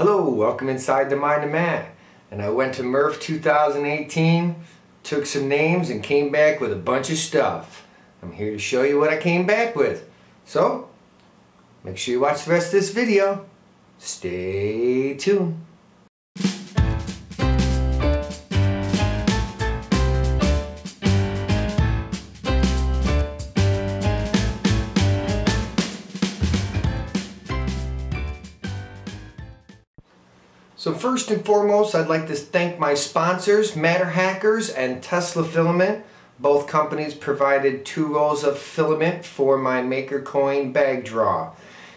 Hello, welcome inside the Mind of Matt. And I went to MRRF 2018, took some names and came back with a bunch of stuff. I'm here to show you what I came back with. So, make sure you watch the rest of this video. Stay tuned. So first and foremost, I'd like to thank my sponsors, Matter Hackers and Tesla Filament. Both companies provided 2 rolls of filament for my Maker Coin bag draw.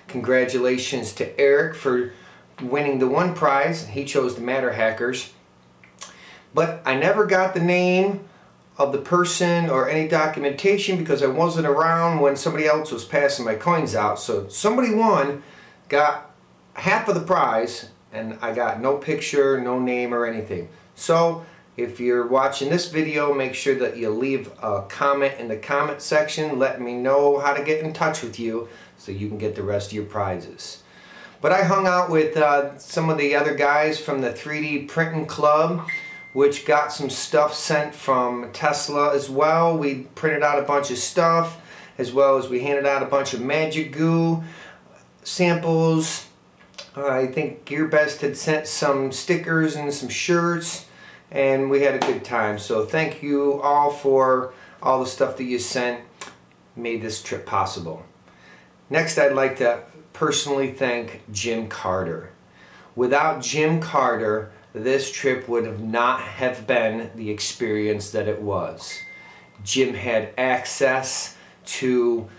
Congratulations to Eric for winning the one prize. He chose the Matter Hackers. But I never got the name of the person or any documentation because I wasn't around when somebody else was passing my coins out. So somebody won, got half of the prize, and I got no picture, no name or anything. So if you're watching this video, make sure that you leave a comment in the comment section. Let me know how to get in touch with you so you can get the rest of your prizes. But I hung out with some of the other guys from the 3D Printing Club, which got some stuff sent from Tesla as well. We printed out a bunch of stuff, as well as we handed out a bunch of magic goo samples. I think GearBest had sent some stickers and some shirts, and we had a good time. So thank you all for all the stuff that you sent, made this trip possible. Next, I'd like to personally thank Jim Carter. Without Jim Carter, this trip would not have been the experience that it was. Jim had access to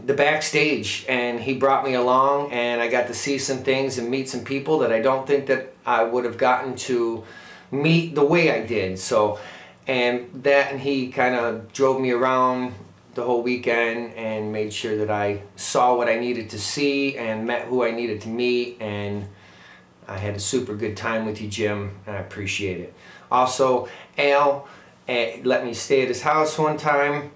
the backstage and he brought me along, and I got to see some things and meet some people that I don't think that I would have gotten to meet the way I did. So, and he kind of drove me around the whole weekend and made sure that I saw what I needed to see and met who I needed to meet, and I had a super good time with you, Jim, and I appreciate it. Also, Al let me stay at his house one time,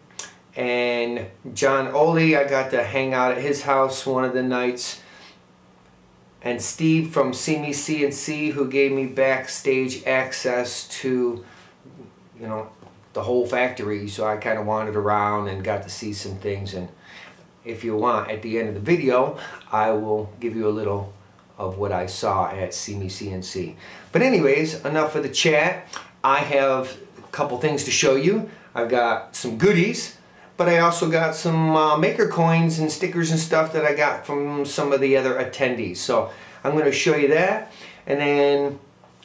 and John Oli, I got to hang out at his house one of the nights, and Steve from See Me CNC, who gave me backstage access to, you know, the whole factory, so I kind of wandered around and got to see some things. And if you want, at the end of the video, I will give you a little of what I saw at See Me CNC. But anyways, enough of the chat. I have a couple things to show you. I've got some goodies, but I also got some Maker coins and stickers and stuff that I got from some of the other attendees. So I'm going to show you that. And then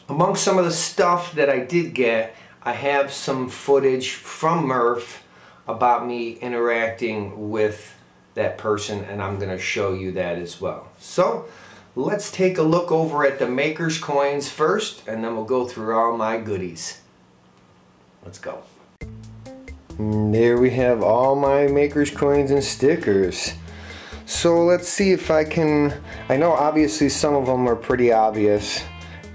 among some of the stuff that I did get, I have some footage from MRRF about me interacting with that person, and I'm going to show you that as well. So let's take a look over at the Maker's coins first, and then we'll go through all my goodies. Let's go. And there we have all my Maker's coins and stickers. So let's see if I can, I know obviously some of them are pretty obvious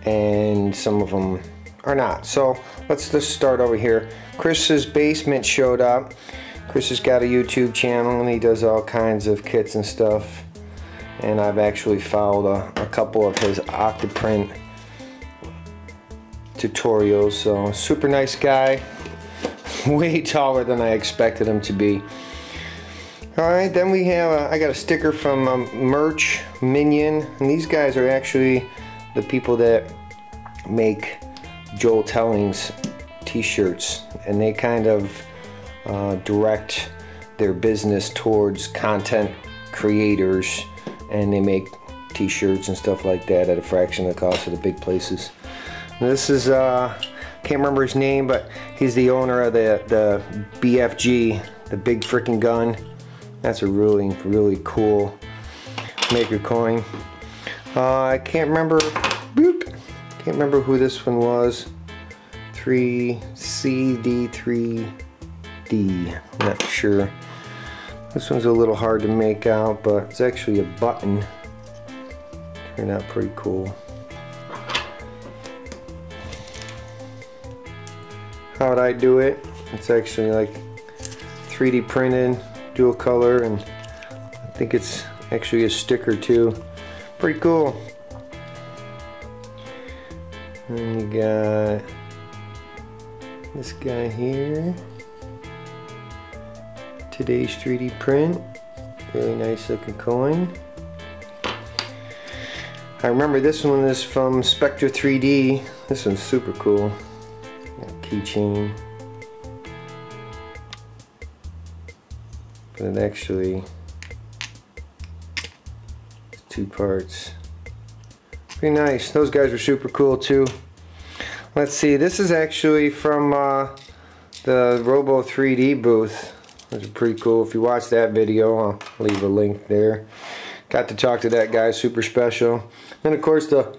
and some of them are not. So let's just start over here. Chris's Basement showed up. Chris has got a YouTube channel and he does all kinds of kits and stuff. And I've actually followed a couple of his Octoprint tutorials. So super nice guy. Way taller than I expected him to be. Alright, then we have, I got a sticker from Merch Minion. And these guys are actually the people that make Joel Telling's t-shirts. And they kind of direct their business towards content creators. And they make t-shirts and stuff like that at a fraction of the cost of the big places. And this is, can't remember his name, but he's the owner of the BFG, the big freaking gun. That's a really, really cool Maker coin. I can't remember, can't remember who this one was. 3CD3D, I'm not sure. This one's a little hard to make out, but it's actually a button. Turned out pretty cool. How would I do it? It's actually like 3D printed, dual color, and I think it's actually a sticker too. Pretty cool. And you got this guy here. Today's 3D print. Really nice looking coin. I remember this one is from Spectra 3D. This one's super cool. Keychain. But it actually is 2 parts. Pretty nice. Those guys were super cool too. Let's see. This is actually from the Robo 3D booth. Those are pretty cool. If you watch that video, I'll leave a link there. Got to talk to that guy. Super special. And of course the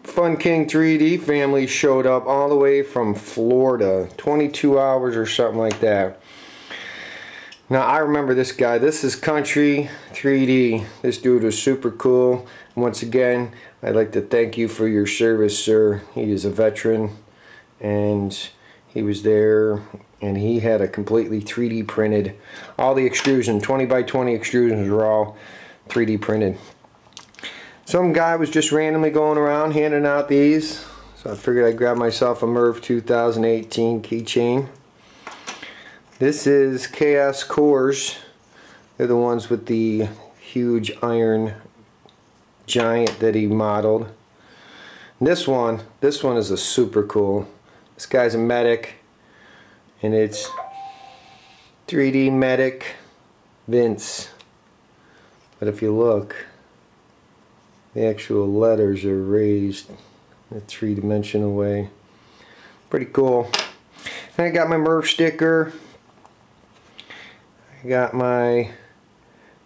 Fun King 3D family showed up all the way from Florida. 22 hours or something like that. Now I remember this guy. This is Country 3D. This dude was super cool. And once again, I'd like to thank you for your service, sir. He is a veteran, and he was there, and he had a completely 3D printed. All the extrusion, 20 by 20 extrusions were all 3D printed. Some guy was just randomly going around handing out these, so I figured I'd grab myself a MRRF 2018 keychain. This is Chaos Cores. They're the ones with the huge iron giant that he modeled. And this one is a super cool. This guy's a medic, and it's 3D Medic Vince. But if you look, the actual letters are raised in a 3-dimensional way. Pretty cool. And I got my MRRF sticker. I got my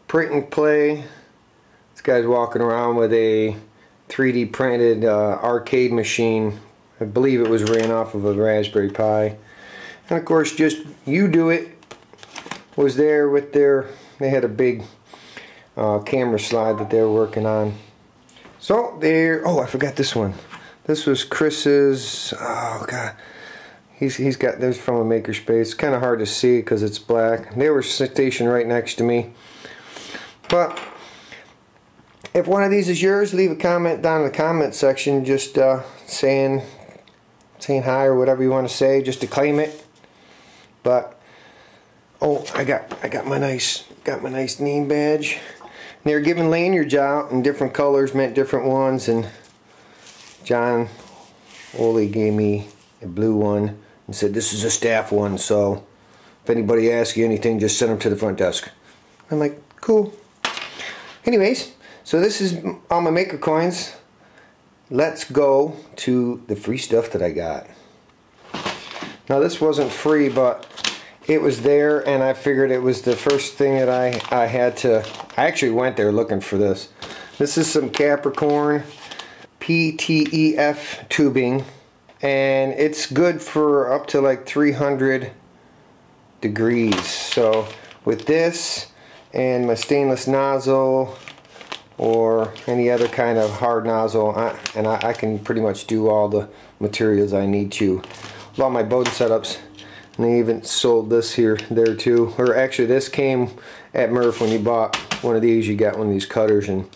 print and play. This guy's walking around with a 3D printed arcade machine. I believe it was ran off of a Raspberry Pi. And of course, just You Do It was there with they had a big camera slide that they were working on. So there, oh, I forgot this one. This was Chris's, oh god. He's got this from a makerspace. It's kind of hard to see because it's black. They were stationed right next to me. But if one of these is yours, leave a comment down in the comment section, just saying hi or whatever you want to say, just to claim it. But oh, I got my nice name badge. And they were giving lanyards out in different colors, meant different ones, and John Ole gave me a blue one and said this is a staff one, so if anybody asks you anything, just send them to the front desk. I'm like, cool. Anyways, so this is all my maker coins. Let's go to the free stuff that I got. Now this wasn't free, but it was there, and I figured it was the first thing that I had to. I actually went there looking for this. This is some Capricorn PTEF tubing, and it's good for up to like 300 degrees. So with this and my stainless nozzle or any other kind of hard nozzle, I can pretty much do all the materials I need to. With all my Bowden setups. And they even sold this there too. Or actually, this came at MRRF when you bought one of these. You got one of these cutters, and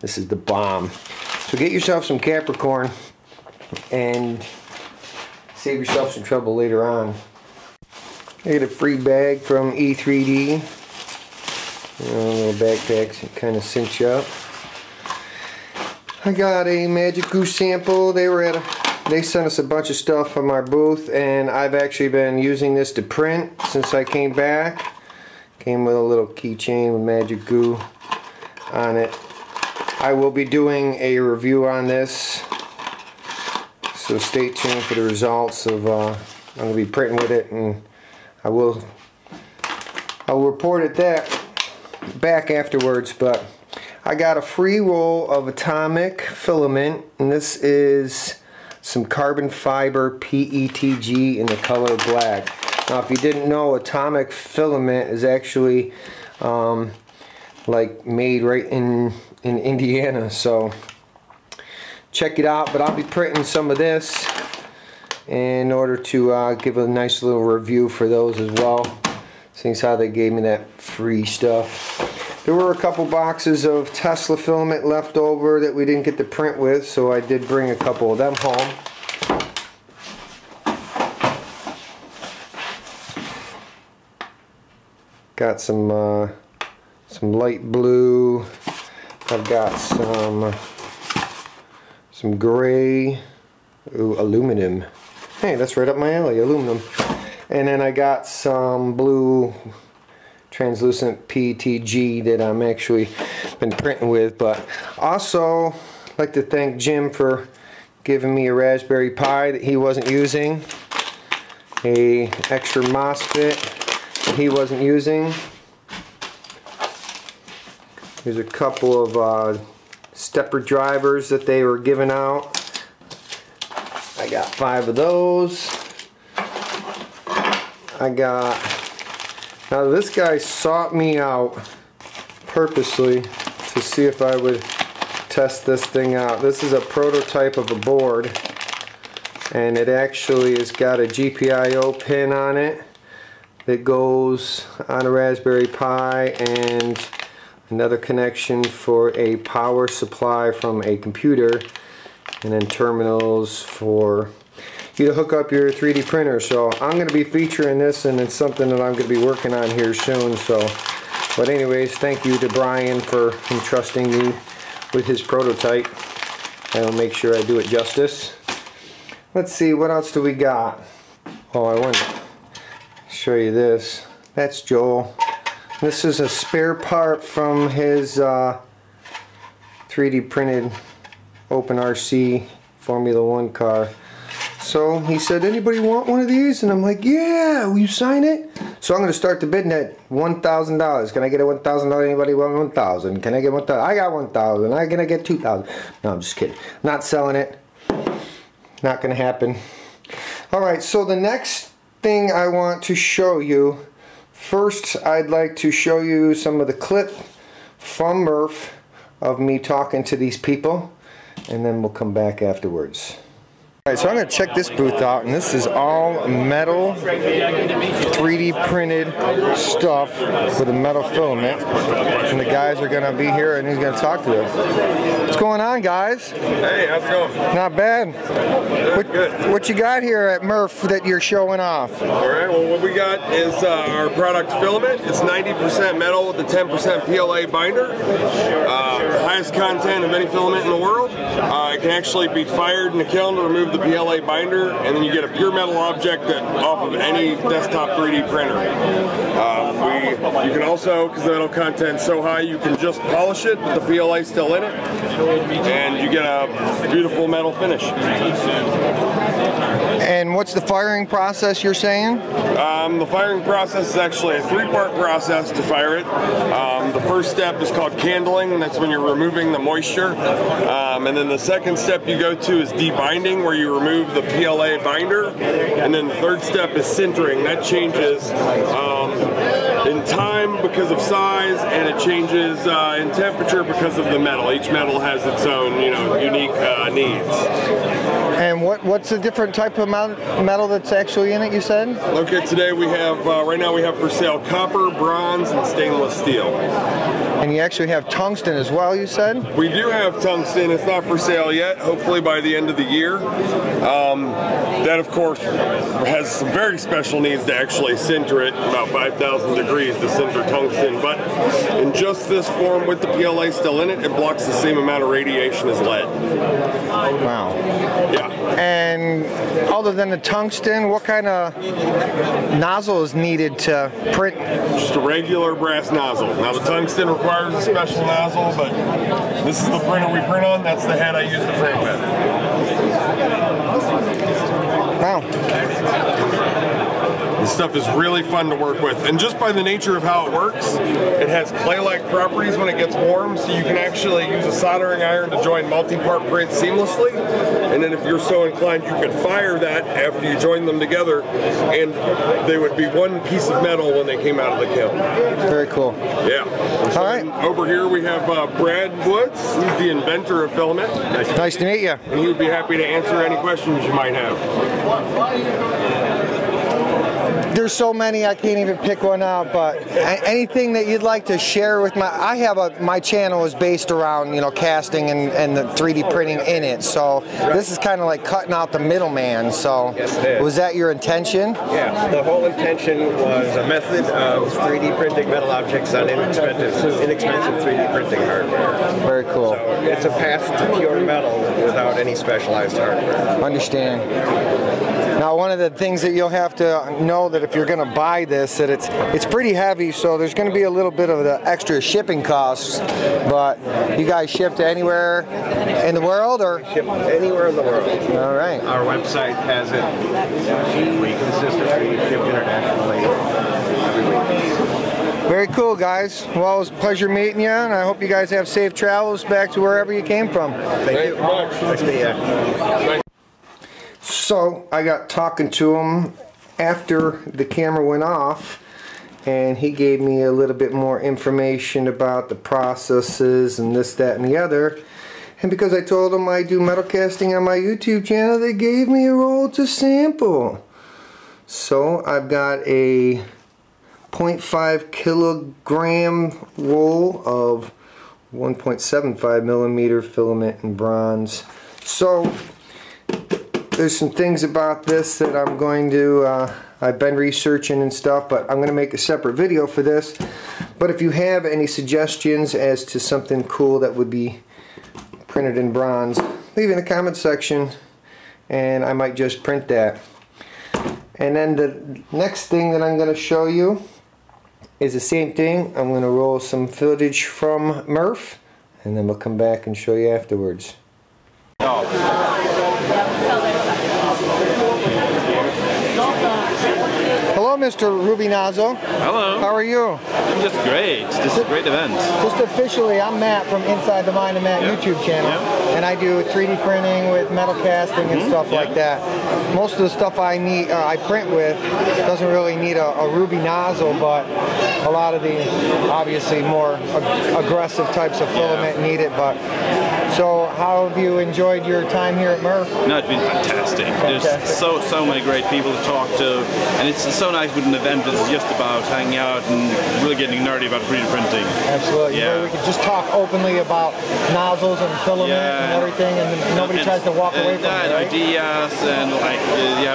this is the bomb. So get yourself some Capricorn and save yourself some trouble later on. I get a free bag from E3D. Little backpacks that kind of cinch up. I got a Magic Goose sample. They sent us a bunch of stuff from our booth, and I've actually been using this to print since I came back. Came with a little keychain with Magic Goo on it. I will be doing a review on this, so stay tuned for the results of. I'm going to be printing with it, and I'll report it back afterwards. But I got a free roll of atomic filament, and this is some carbon fiber PETG in the color black. Now if you didn't know, atomic filament is actually like made right in Indiana, so check it out. But I'll be printing some of this in order to give a nice little review for those as well, seeing how they gave me that free stuff. There were a couple boxes of Tesla filament left over that we didn't get to print with, so I did bring a couple of them home. Got some light blue. I've got some gray. Ooh, aluminum. Hey, that's right up my alley, aluminum. And then I got some blue translucent PETG that I'm actually been printing with. But also, I'd like to thank Jim for giving me a Raspberry Pi that he wasn't using. A extra MOSFET that he wasn't using. There's a couple of stepper drivers that they were giving out. I got 5 of those. Now this guy sought me out purposely to see if I would test this thing out. This is a prototype of a board, and it actually has got a GPIO pin on it that goes on a Raspberry Pi, and another connection for a power supply from a computer, and then terminals for you to hook up your 3D printer. So I'm going to be featuring this, and it's something that I'm going to be working on here soon. So, but anyways, thank you to Brian for entrusting me with his prototype. I'll make sure I do it justice. Let's see, what else do we got? Oh, I want to show you this. That's Joel. This is a spare part from his 3D printed Open RC Formula 1 car. So he said, anybody want one of these? And I'm like, yeah, will you sign it? So I'm going to start the bidding at $1,000. Can I get a $1,000? Anybody want 1,000? Can I get 1,000? I got 1,000. I'm going to get 2,000. No, I'm just kidding. Not selling it. Not going to happen. Alright, so the next thing I want to show you, first I'd like to show you some of the clip from MRRF of me talking to these people, and then we'll come back afterwards. Alright, so I'm going to check this booth out, and this is all metal 3D printed stuff with a metal filament, and the guys are going to be here and he's going to talk to them. What's going on, guys? Hey, how's it going? Not bad. What you got here at MRRF that you're showing off? Alright, well what we got is our product filament. It's 90% metal with a 10% PLA binder. The highest content of any filament in the world. It can actually be fired in the kiln to remove the PLA binder, and then you get a pure metal object off of any desktop 3D printer. You can also, because the metal content's so high, you can just polish it with the PLA still in it, and you get a beautiful metal finish. And what's the firing process you're saying? The firing process is actually a 3-part process to fire it. The first step is called candling, and that's when you're removing the moisture. And then the second step you go to is debinding, where you remove the PLA binder. And then the third step is sintering. That changes in time because of size, and it changes in temperature because of the metal. Each metal has its own, unique needs. And what's the different type of metal that's actually in it, you said? Okay, today we have, right now we have for sale copper, bronze, and stainless steel. And you actually have tungsten as well, you said? We do have tungsten. It's not for sale yet, hopefully by the end of the year. That, of course, has some very special needs to actually sinter it, about 5,000 degrees to sinter tungsten. But in just this form with the PLA still in it, it blocks the same amount of radiation as lead. Wow. Yeah. And other than the tungsten, what kind of nozzle is needed to print? Just a regular brass nozzle. Now the tungsten requires a special nozzle, but this is the printer we print on. That's the head I use to print with. Wow. This stuff is really fun to work with, and just by the nature of how it works, it has clay-like properties when it gets warm, so you can actually use a soldering iron to join multi-part print seamlessly, and then if you're so inclined, you could fire that after you join them together, and they would be one piece of metal when they came out of the kiln. Very cool. Yeah. So all right. Over here we have Brad Woods. He's the inventor of filament. Nice to meet you. And he would be happy to answer any questions you might have. There's so many I can't even pick one out, but anything that you'd like to share with my channel is based around, you know, casting and the 3D printing in it, so this is kind of like cutting out the middleman. So Yes, was that your intention? Yeah, the whole intention was a method of 3D printing metal objects on inexpensive 3D printing hardware. Very cool. So it's a path to pure metal without any specialized hardware. Understand. Now, one of the things that you'll have to know that if you're going to buy this, that it's pretty heavy, so there's going to be a little bit of the extra shipping costs. But you guys ship to anywhere in the world, or Ship anywhere in the world. all right? Our website has it. We consistently ship internationally every week. Very cool, guys. Well, it was a pleasure meeting you, and I hope you guys have safe travels back to wherever you came from. Thank you. Nice to meet you. So I got talking to him after the camera went off, and he gave me a little bit more information about the processes and this, that, and the other. And because I told him I do metal casting on my YouTube channel, they gave me a roll to sample. So I've got a 0.5 kilogram roll of 1.75 millimeter filament in bronze. So there's some things about this that I'm going to, I've been researching and stuff, but I'm going to make a separate video for this. But if you have any suggestions as to something cool that would be printed in bronze, leave it in the comment section and I might just print that. And then the next thing that I'm going to show you is the same thing. I'm going to roll some footage from MRRF, and then we'll come back and show you afterwards. Hello, Mr. Ruby Nozzle. Hello. How are you? I'm just great. This is a great event. Just officially, I'm Matt from Inside the Mind of Matt YouTube channel, and I do 3D printing with metal casting and stuff like that. Most of the stuff I print with doesn't really need a Ruby nozzle, but a lot of the obviously more aggressive types of filament need it. But so, how have you enjoyed your time here at MRRF? No, it's been fantastic. There's so many great people to talk to, and it's so nice with an event that's just about hanging out and really getting nerdy about 3D printing. Absolutely. Yeah. We could just talk openly about nozzles and filament and everything, and nobody tries to walk away from it, right? Ideas, and like,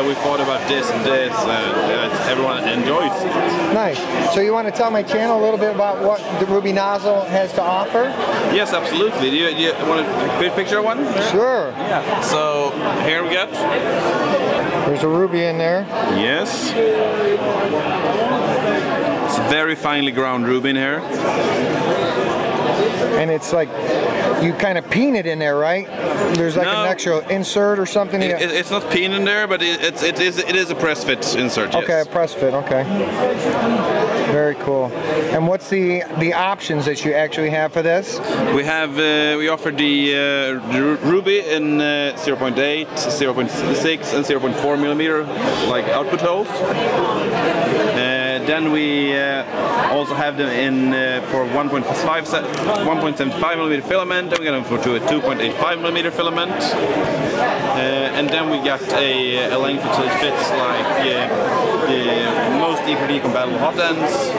we thought about this and this, and everyone enjoys it. Nice. So you want to tell my channel a little bit about what the Ruby Nozzle has to offer? Yes, absolutely. Do you want a picture of one? Sure. Yeah. So here we go. There's a Ruby in there. Yes. It's very finely ground ruby in here. And it's like, you kind of peen it in there, right? There's like an extra insert or something? It's not peen in there, but it is a press fit insert, yes. Okay, a press fit, okay. Very cool. And what's the options that you actually have for this? We have, we offer the ruby in 0.8, 0.6 and 0.4 millimeter, like output holes. Then we also have them in for 1.75 millimeter filament, and we get them for a 2.85 millimeter filament. And then we got a length that fits like the most E3D compatible hot ends,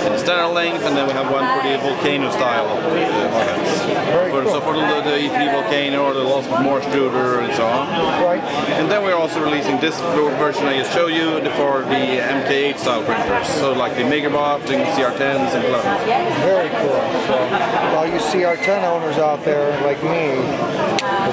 the standard length, and then we have one for the volcano style hot ends. So for the E3D volcano or the Lost More extruder and so on. Right. And then we're also releasing this version I just showed you for the MK8 style printers. So like the Megabot and CR10s and clones. Very cool. So, all you CR10 owners out there like me.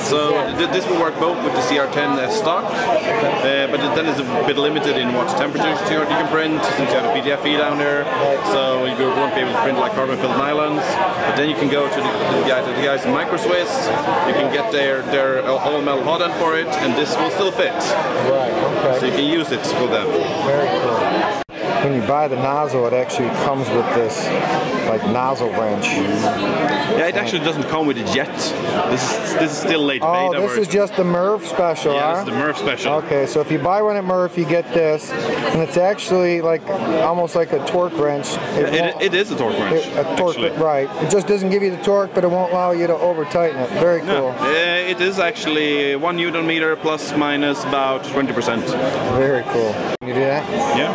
So this will work both with the CR10 as stock, but then it's a bit limited in what temperatures you can print, since you have a PDF feed down there. So you won't be able to print like carbon-filled nylons. But then you can go to the guys in MicroSwiss. You can get their all metal hot end for it, and this will still fit. Right. Okay. So you can use it with them. Very cool. When you buy the nozzle, it actually comes with this like nozzle wrench. Yeah, it actually doesn't come with it yet. This is still late beta. Oh, this is just the MRRF special, yeah, huh? this is the MRRF special. Okay, so if you buy one at MRRF, you get this, and it's actually like almost like a torque wrench. It is a torque wrench. Right. It just doesn't give you the torque, but it won't allow you to over tighten it. Very cool. No, it is actually 1 Newton meter plus minus about 20%. Very cool. You do that? Yeah.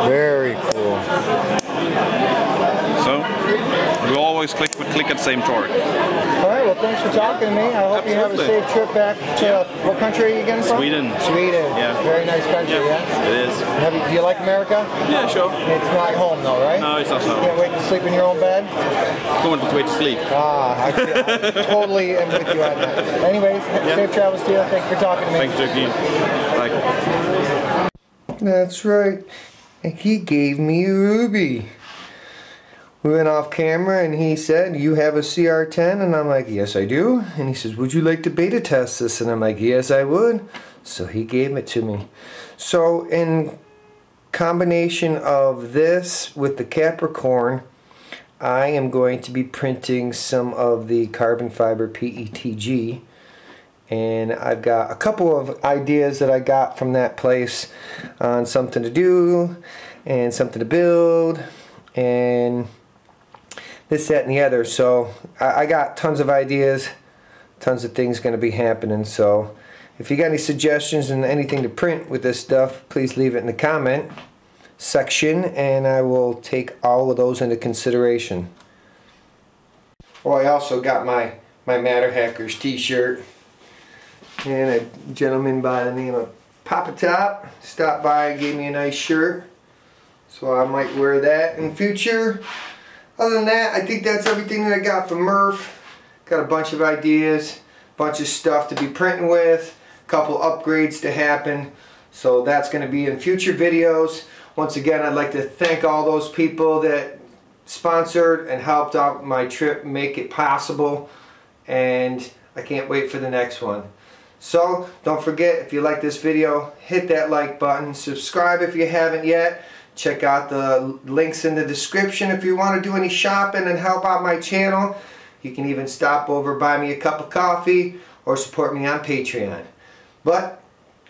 Very cool. So we always click at the same torque. All right, well, thanks for talking to me. I hope you have a safe trip back to, what country are you again from? Sweden. Sweden. Yeah. Very nice country, yeah? It is. Do you like America? Yeah, sure. It's not home though, right? No, it's not home. Can't wait to sleep in your own bed? Can't wait to sleep. I totally am with you on that. Anyways, safe travels to you. Thanks for talking to me. Thanks, Turkey. Bye. That's right. And he gave me a Ruby. We went off camera and he said, "You have a CR10?" And I'm like, "Yes, I do." And he says, "Would you like to beta test this?" And I'm like, "Yes, I would." So he gave it to me. So in combination of this with the Capricorn, I am going to be printing some of the carbon fiber PETG. And I've got a couple of ideas that I got from that place on something to do and something to build and this, that, and the other. So I got tons of ideas, tons of things going to be happening. So if you got any suggestions and anything to print with this stuff, please leave it in the comment section and I will take all of those into consideration. Oh, I also got my Matter Hackers t-shirt. And a gentleman by the name of Papa Top stopped by and gave me a nice shirt. So I might wear that in the future. Other than that, I think that's everything that I got from MRRF. Got a bunch of ideas, bunch of stuff to be printing with, a couple upgrades to happen. So that's going to be in future videos. Once again, I'd like to thank all those people that sponsored and helped out my trip, make it possible. And I can't wait for the next one. So don't forget, if you like this video, hit that like button, subscribe if you haven't yet, check out the links in the description if you want to do any shopping and help out my channel. You can even stop over, buy me a cup of coffee, or support me on Patreon. But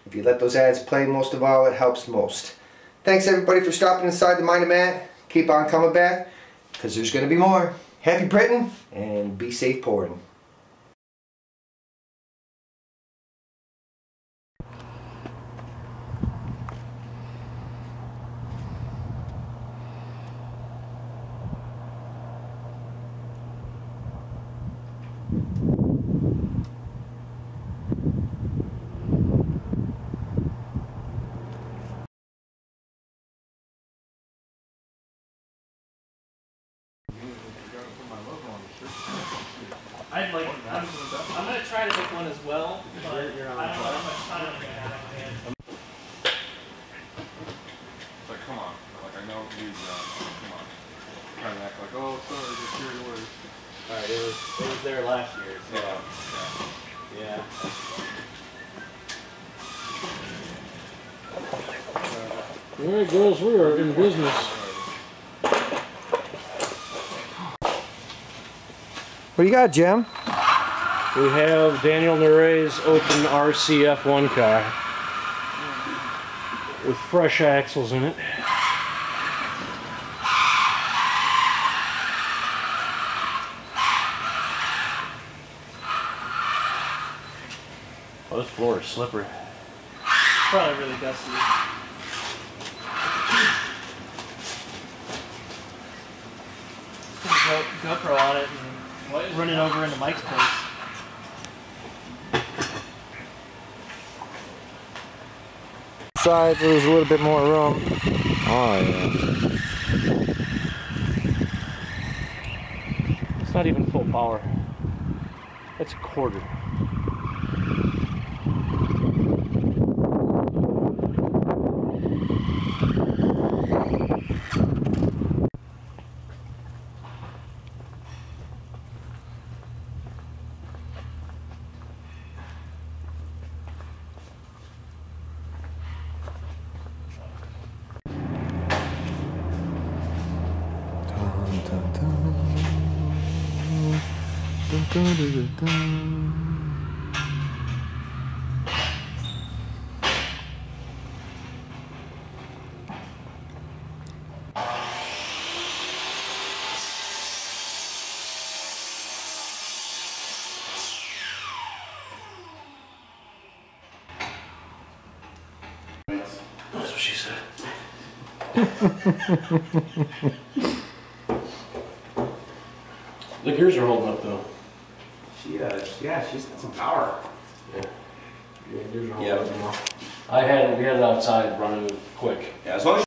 if you let those ads play, most of all, it helps most. Thanks everybody for stopping inside the Mind of Matt. Keep on coming back, because there's going to be more. Happy printing, and be safe pouring. I'd like I'm going to try to make one as well, but I don't know how much time I'm going to have on my hands. It's like, come on. Like, I know these, come on. Trying to act like, oh, sorry, just carried away. Alright, it was there last year, so. Yeah. Alright girls, we are in business. What do you got, Jim? We have Daniel Neray's open RCF1 car with fresh axles in it. Oh, this floor is slippery. Probably really dusty. Just gonna GoPro on it and run it over into Mike's place. Side, there's a little bit more room. Oh yeah. It's not even full power. That's a quarter. That's what she said. The gears are holding up though. Yeah, she's got some power. Yeah, gears are holding Yeah. up now. We had it outside running quick. Yeah, as long as